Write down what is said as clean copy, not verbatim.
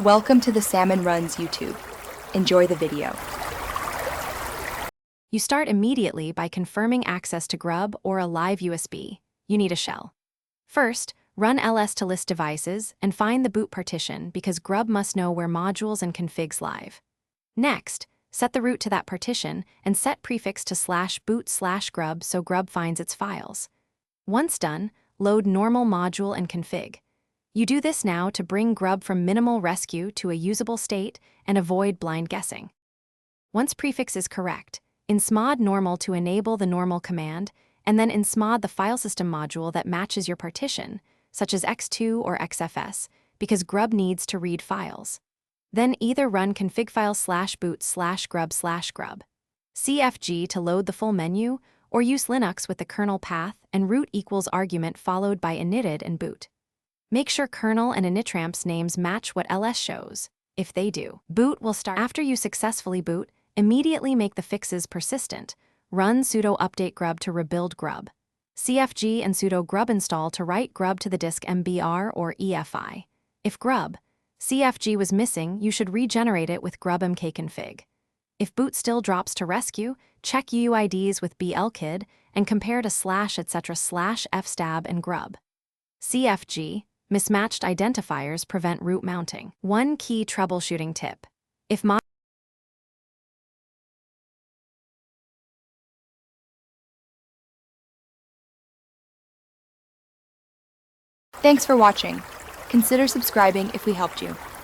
Welcome to the Salmon Runs YouTube. Enjoy the video. You start immediately by confirming access to Grub or a live USB. You need a shell. First, run ls to list devices and find the boot partition because Grub must know where modules and configs live. Next, set the root to that partition and set prefix to /boot/grub so Grub finds its files. Once done, load normal module and config. You do this now to bring Grub from minimal rescue to a usable state and avoid blind guessing. Once prefix is correct, insmod normal to enable the normal command, and then insmod the file system module that matches your partition, such as x2 or xfs, because Grub needs to read files. Then either run config file /boot/grub/grub, cfg to load the full menu, or use Linux with the kernel path and root equals argument followed by initid and boot. Make sure kernel and initramps names match what ls shows. If they do, boot will start. After you successfully boot, immediately make the fixes persistent. Run sudo update grub to rebuild Grub. Cfg and sudo grub install to write Grub to the disk mbr or EFI. If Grub, cfg was missing, you should regenerate it with grub mkconfig. If boot still drops to rescue, check UUIDs with blkid and compare to /etc/fstab and grub. CFG, mismatched identifiers prevent root mounting. One key troubleshooting tip. If Thanks for watching. Consider subscribing if we helped you.